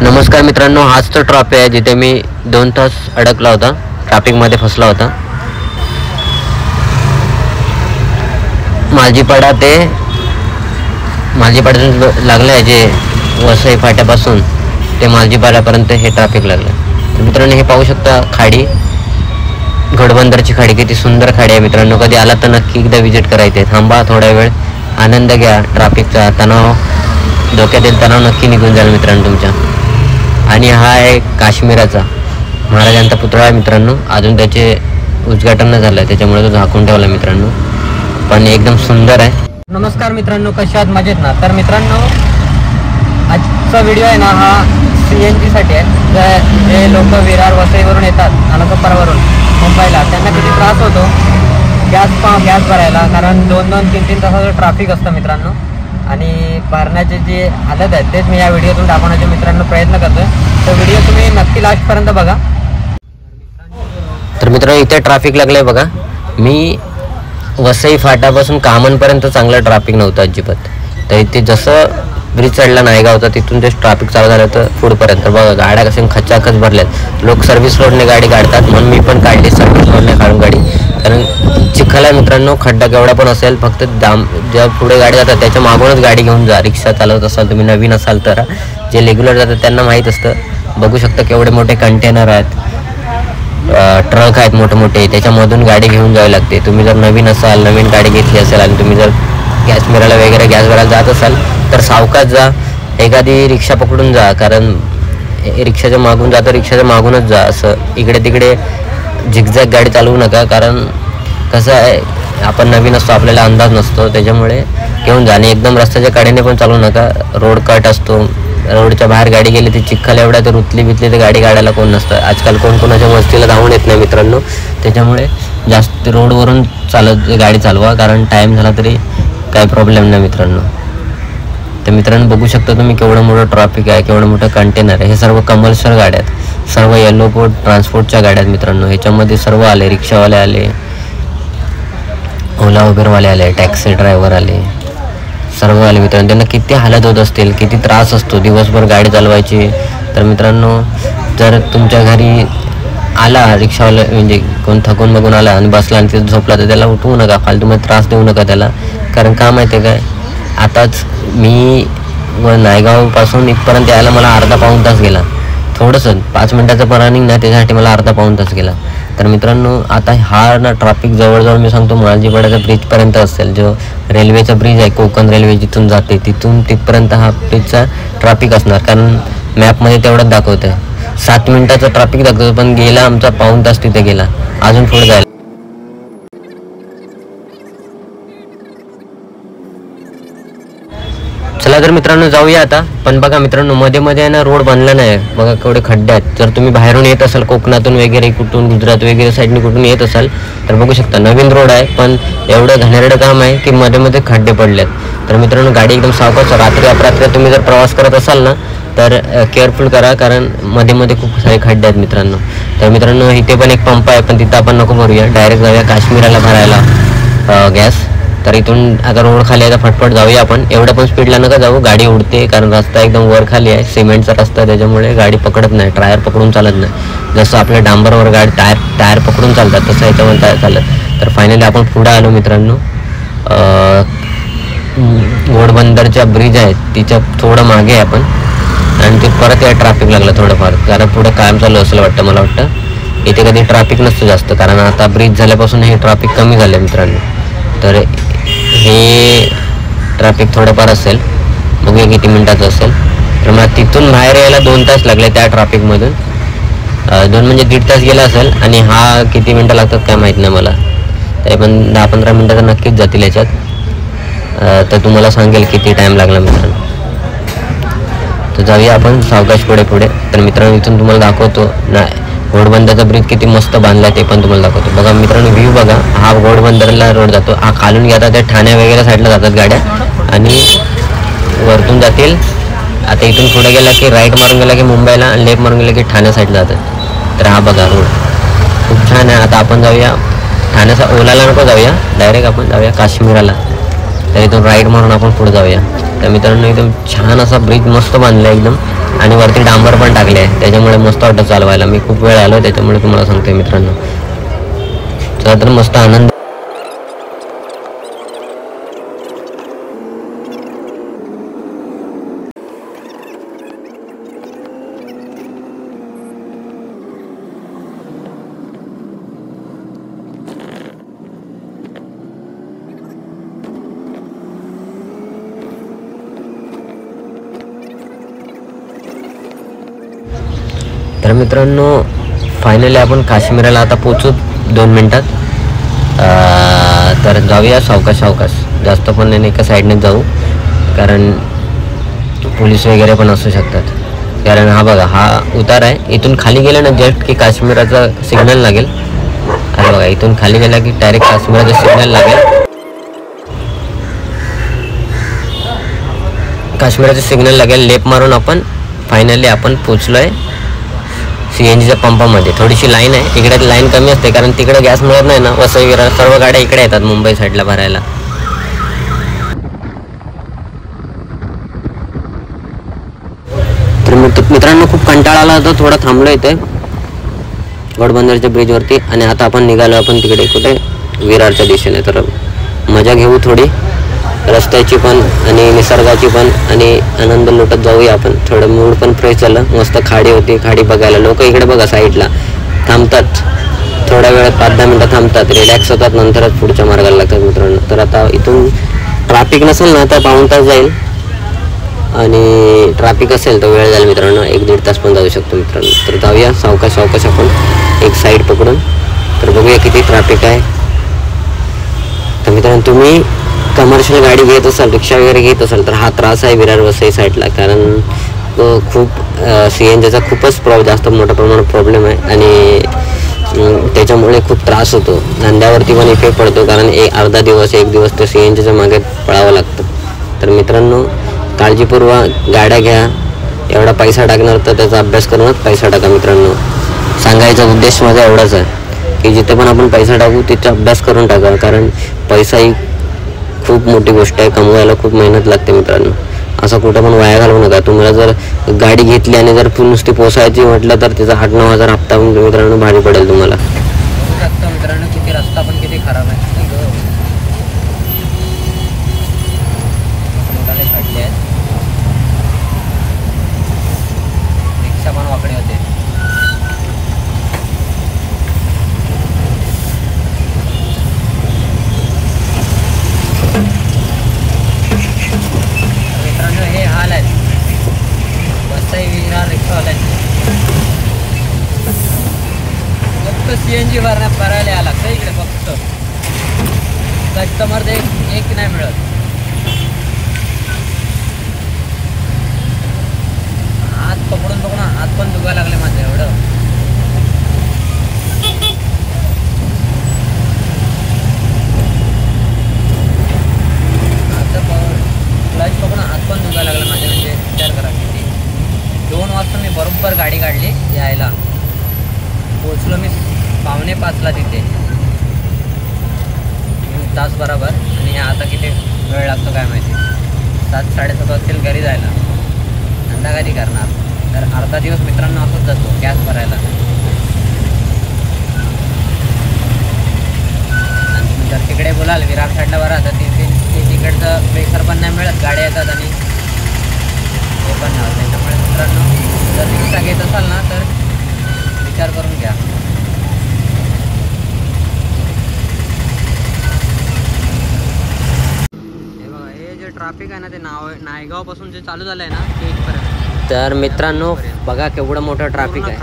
नमस्कार मित्रांनो, हाच तो ट्रॉफी आहे जिथे मी 2 तास अडकला होता, ट्रॅफिकमध्ये फसला होता. मालजीपाड्यातून लागलं आहे जे वसई फाट्यापासून ते मालजीपाड्यापर्यंत हे ट्रॅफिक लागलं. तर मित्रांनो, हे पाहू शकता खाडी, घोडबंदरची खाडी. किती सुंदर खाडी आहे मित्रांनो. कधी आला तर नक्की एकदा विजिट करायचे. थांबा, थोडा वेळ आनंद घ्या. ट्रॅफिकचा तणाव, डोक्यातील तणाव नक्की निघून जाईल मित्रांनो तुमच्या. आणि हा आहे काश्मीराचा महाराजांचा पुतळा आहे मित्रांनो. अजून त्याचे उद्घाटन न झालं आहे, त्याच्यामुळे तो झाकून ठेवला मित्रांनो, पण एकदम सुंदर आहे. नमस्कार मित्रांनो, कशा आहात? मजेत ना? तर मित्रांनो, आजचा व्हिडिओ आहे ना, हा CNG साठी आहे. जे लोक विरार वसईवरून येतात, अलकप्पावरून मुंबईला, त्यांना किती त्रास होतो गॅस भरायला, कारण 2-2, 3-3 तासाचं ट्रॅफिक असतं मित्रांनो. आणि भरण्याचे जे हालत आहेत तेच मी या व्हिडिओतून दाखवण्याचे मित्रांनो प्रयत्न करतोय. तर व्हिडिओ तुम्ही नक्की लास्टपर्यंत बघा. तर मित्रांनो, इथे ट्रॅफिक लागलंय बघा. मी वसई फाट्यापासून कामनपर्यंत चांगलं ट्रॅफिक नव्हतं अजिबात. तर इथे जसं ब्रिज चढला नायगावचा, तिथून ते ट्रॅफिक चालू झालं तर पुढपर्यंत बघा गाड्या कसे खचाखच भरल्यात. लोक सर्व्हिस रोडने गाडी काढतात, म्हणून मी पण काढली सर्व्हिस रोडने काढून गाडी. कारण चिखल आहे मित्रांनो, खड्डा केवढा पण असेल, फक्त ज्या पुढे गाडी जातात त्याच्या मागूनच गाडी घेऊन जा. रिक्षा चालवत असाल तुम्ही, नवीन असाल तर. जे रेग्युलर जातात त्यांना माहीत असतं. बघू शकता केवढे मोठे कंटेनर आहेत, ट्रक आहेत मोठे मोठे, त्याच्यामधून गाडी घेऊन जावी लागते. तुम्ही जर नवीन असाल, नवीन गाडी घेतली असेल आणि तुम्ही जर गॅस मिळायला वगैरे गॅस भरायला जात असाल तर सावकाश जा. एखादी रिक्षा पकडून जा, कारण रिक्षाच्या मागून जातं, रिक्षाच्या मागूनच जा. असं इकडे तिकडे झिगझॅग गाडी चालवू नका, कारण कसं आहे, आपण नवीन असतो, आपल्याला अंदाज नसतो, त्याच्यामुळे घेऊन जा. आणि एकदम रस्त्याच्या कडेने पण चालवू नका, रोड कट असतो. रोडच्या बाहेर गाडी गेली ती चिखल एवढ्या तर रुतली बितली तर गाडी काढायला कोण नसतं. आजकाल कोणाच्या वस्तीला धावून येत नाही मित्रांनो, त्याच्यामुळे जास्त रोडवरून गाडी चालवा, कारण टाईम झाला तरी काही प्रॉब्लेम नाही मित्रांनो. तर मित्रांनो, बघू शकता तुम्ही केवढं मोठं ट्रॅफिक आहे, केवढं मोठं कंटेनर आहे. हे सर्व कमर्शियल गाड्या आहेत, सर्व येलो बोर्ड ट्रान्सपोर्टच्या गाड्या आहेत मित्रांनो. ह्याच्यामध्ये सर्व आले, रिक्षावाले आले, ओला उबेरवाले आले, टॅक्सी ड्रायव्हर आले, सर्व आले मित्रांनो. त्यांना किती हालत होत असतील, किती त्रास असतो दिवसभर गाडी चालवायची. तर मित्रांनो, जर तुमच्या घरी आला रिक्षावाला, म्हणजे कोण थकून बघून आला आणि बसला आणि तिथं झोपला, तर त्याला उठवू नका, फालतूमध्ये त्रास देऊ नका त्याला. कारण का माहिती आहे काय, आताच मी नायगावपासून इथपर्यंत यायला मला अर्धा-पाऊण तास गेला. थोडंसं 5 मिनिटाचं रनिंग ना, त्याच्यासाठी मला अर्धा-पाऊण तास गेला. तर मित्रांनो, आता हा ना ट्रॅफिक जवळजवळ मी सांगतो मालजीपाड्याच्या ब्रिजपर्यंत असेल. जो रेल्वेचा ब्रिज आहे, कोकण रेल्वे जिथून जाते तिथून तिथपर्यंत हा ब्रिजचा ट्रॅफिक असणार. कारण मॅपमध्ये तेवढंच दाखवतं आहे, 7 मिनिटाचं ट्रॅफिक दाखवतं, पण गेला आमचा पाऊण तास तिथे गेला, अजून पुढे जायला. चला तर मित्रांनो, जाऊया आता. पण बघा मित्रांनो, मध्ये मध्ये आहे ना रोड बनला नाही बघा, केवढे खड्डे आहेत. जर तुम्ही बाहेरून येत असाल, कोकणातून वगैरे, कुठून गुजरात वगैरे साईडने कुठून येत असाल तर बघू शकता, नवीन रोड आहे पण एवढं घाणेरडं काम आहे की मध्ये मध्ये खड्डे पडलेत. तर मित्रांनो, गाडी एकदम सावकाश, रात्री अपरात्री तुम्ही जर प्रवास करत असाल ना तर केअरफुल करा, कारण मध्ये मध्ये खूप सारे खड्डे आहेत मित्रांनो. तर मित्रांनो, इथे पण एक पंप आहे, पण तिथं आपण नको भरूया, डायरेक्ट जाऊया काश्मीराला भरायला गॅस. तर इथून आता रोड खाली आहे, फटफट जाऊया आपण. एवढं पण स्पीडला नका जाऊ, गाडी उडते, कारण रस्ता एकदम वर खाली आहे, सिमेंटचा रस्ता, त्याच्यामुळे गाडी पकडत नाही, टायर पकडून चालत नाही. जसं आपल्या डांबरवर गाडी टायर पकडून चालतात तसं याच्यावर टायर चालत. तर फायनली आपण पुढे आलो मित्रांनो. घोडबंदरच्या ब्रिज आहे तिच्या थोडं मागे आहे आपण, आणि ते परत या ट्रॅफिक लागलं थोडंफार, कारण पुढे कायम चालू असलं वाटतं मला वाटतं. इथे कधी ट्रॅफिक नसतं जास्त, कारण आता ब्रिज झाल्यापासून हे ट्रॅफिक कमी झालं मित्रांनो. तर हे ट्रॅफिक थोडंफार असेल, बघूया किती मिनिटाचं असेल. तर मला तिथून बाहेर यायला 2 तास लागले त्या ट्रॅफिकमधून. 2 म्हणजे 1.5 तास गेला असेल, आणि हा किती मिनटं लागतात काय माहीत नाही मला, तरी पण 10-15 मिनटं तर नक्कीच जातील याच्यात. तर तुम्हाला सांगेल किती टाईम लागला मित्रांनो. तर जाऊया आपण सावकाश पुढे. तर मित्रांनो, इथून तुम्हाला दाखवतो ना घोडबंदरचा ब्रिज किती मस्त बांधला ते पण तुम्हाला दाखवतो. बघा मित्रांनो, व्ह्यू बघा, हा घोडबंदरला रोड जातो, हा खालून घेतात त्या ठाण्या वगैरे साईडला जातात गाड्या, आणि वरतून जातील. आता इथून पुढे गेला की राईट मारून गेला की मुंबईला, आणि लेफ्ट मारून गेला की ठाण्या साईडला जातात. तर हा बघा रोड खूप छान आहे. आता आपण जाऊया ठाण्याचा, ओलाला नको जाऊया, डायरेक्ट आपण जाऊया काश्मीराला. तर इथून राईट मारून आपण पुढे जाऊया. तर मित्रांनो, एकदम छान असा ब्रिज मस्त बांधला एकदम. आणि वरती डांबर पण टाकले आहे, त्याच्यामुळे मस्त वाटतं चालवायला. मी खूप वेळ आलो त्याच्यामुळे तुम्हाला सांगतोय मित्रांनो. चला तर मस्त आनंद. तर मित्रांनो फायनली आपण काश्मीराला आता पोचू 2 मिनटात. तर जाऊया सावकाश सावकाश, जास्त पण नाही, एका साईडने जाऊ, कारण पोलीस वगैरे पण असू शकतात. कारण हा बघा हा उतार आहे, इथून खाली गेलं ना जस्ट की काश्मीराचा सिग्नल लागेल. अरे बघा इथून खाली गेला की डायरेक्ट काश्मीराचा सिग्नल लागेल. काश्मीराचे सिग्नल लागेल. लेप मारून आपण फायनली आपण पोचलोय CNGच्या पंपामध्ये. थोडीशी लाईन आहे इकडे, लाईन कमी असते कारण तिकडे गॅस मिळत नाही ना. वसई विरार सर्व गाड्या इकडे येतात मुंबई साईडला भरायला. तर मित्रांनो खूप कंटाळा आला होता, थोडा थांबलो इथे घोडबंदरच्या ब्रिजवरती. आणि आता आपण निघालो आपण तिकडे कुठे विरारच्या दिशेने. तर मजा घेऊ थोडी रस्त्याची पण आणि निसर्गाची पण, आणि आनंद लुटत जाऊया आपण. थोडं मूड पण फ्रेश झालं. मस्त खाडी होती, खाडी बघायला लोक इकडे बघा साईडला थांबतात, थोड्या वेळात 5-10 मिनटं थांबतात, रिलॅक्स होतात, नंतरच पुढच्या मार्गाला लागतात मित्रांनो. तर आता इथून ट्रॅफिक नसेल ना तर 1.5 तास जाईल, आणि ट्रॅफिक असेल तर वेळ जाईल मित्रांनो, 1-1.5 तास पण जाऊ शकतो मित्रांनो. तर जाऊया सावकाश सावकाश आपण एक साईड पकडून. तर बघूया किती ट्रॅफिक आहे. तर मित्रांनो तुम्ही कमर्शियल गाडी घेत असाल, रिक्षा वगैरे घेत असाल तर हा त्रास आहे विरार वसई साईडला, कारण खूप CNGचा खूपच जास्त मोठ्या प्रमाणात प्रॉब्लेम आहे. आणि त्याच्यामुळे खूप त्रास होतो, धंद्यावरती पण इफेक्ट पडतो, कारण अर्धा दिवस 1 दिवस तर CNGच्या मागे पळावं लागतं. तर मित्रांनो काळजीपूर्वक गाड्या घ्या. एवढा पैसा टाकणार तर त्याचा अभ्यास करूनच पैसा टाका मित्रांनो. सांगायचा उद्देश माझा एवढाच आहे की जिथे पण आपण पैसा टाकू तिथे अभ्यास करून टाका, कारण पैसा ही खूप मोठी गोष्ट आहे, कमवायला खूप मेहनत लागते मित्रांनो. असं कुठं पण वाया घालवू नका. तुम्हाला जर गाडी घेतली आणि जर नुसती पोसायची म्हटलं तर तिचा 8-9 हजार हप्ता मित्रांनो भारी पडेल तुम्हाला. मित्रांनो किती रस्ता पण किती खराब आहे. रिक्षा पण वाकडे होते. मित्रांनो हे हाल आहेत वसई विरार रिक्षावाल्यांचे. फक्त CNG भरायला यायला लागतं इकडे, फक्त कस्टमर एक नाही मिळत. हात पकडून हात पण दुखायला लागले माझे एवढं. क्लच पकडून हात पण दुखायला लागला माझे. म्हणजे विचार करा किती. 2 वाजता मी बरोबर गाडी काढली यायला, पोचलो मी 4:45ला तिथे, 1 तास बरोबर. आणि आता किती वेळ लागतो काय माहिती. 7-7:30 वाजतील घरी जायला. धंदा कधी करणार. तर अर्धा दिवस मित्रांनो असंच जातो गॅस भरायला. आणि तुम्ही जर तिकडे बोलाल विरार साईडला भरा तर तिकडचं प्रेशर पण नाही मिळत, गाड्या येतात आणि हे पण नाही. त्याच्यामुळे मित्रांनो जर रिक्षा घेत असाल ना तर विचार करून घ्या. हे बघा हे जे ट्रॅफिक आहे ना ते नायगावपासून जे चालू झालं आहे ना ते इथपर्यंत. तर मित्रांनो बघा केवढं मोठं ट्रॅफिक आहे.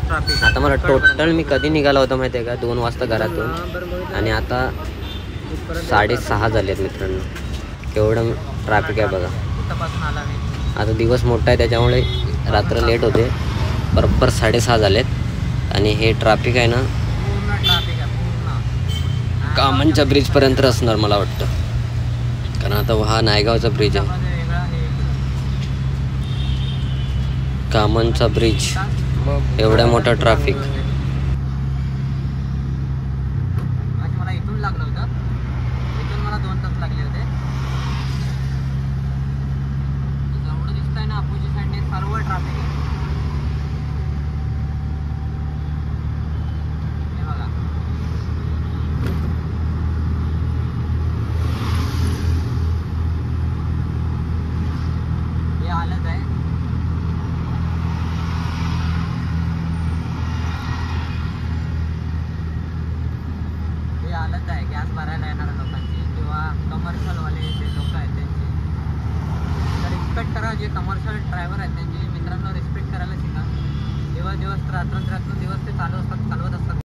ट्रॅफिक आता मला टोटल मी कधी निघाला होता माहिती आहे का, 2 वाजता घरातून, आणि आता 6:30 झालेत मित्रांनो. केवढं ट्रॅफिक आहे बघा. आला मी. आता दिवस मोठा आहे त्याच्यामुळे रात्र लेट होते. बरोबर 6:30 झालेत. आणि हे ट्रॅफिक आहे ना पूर्ण ट्रॅफिक आहे पूर्ण. कामांच्या ब्रिजपर्यंत असणार मला वाटतं, कारण आता हा नायगावचा ब्रिज आहे, कामांचा ब्रिज. एवढा मोठा ट्रॅफिक. मला इथून लागलं होतं, इथून मला 2 तास लागले होते. जेवढं दिसतंय ना अपोजिट साईडने सर्व ट्रॅफिक रात्रंदिवस ते चालवत असतात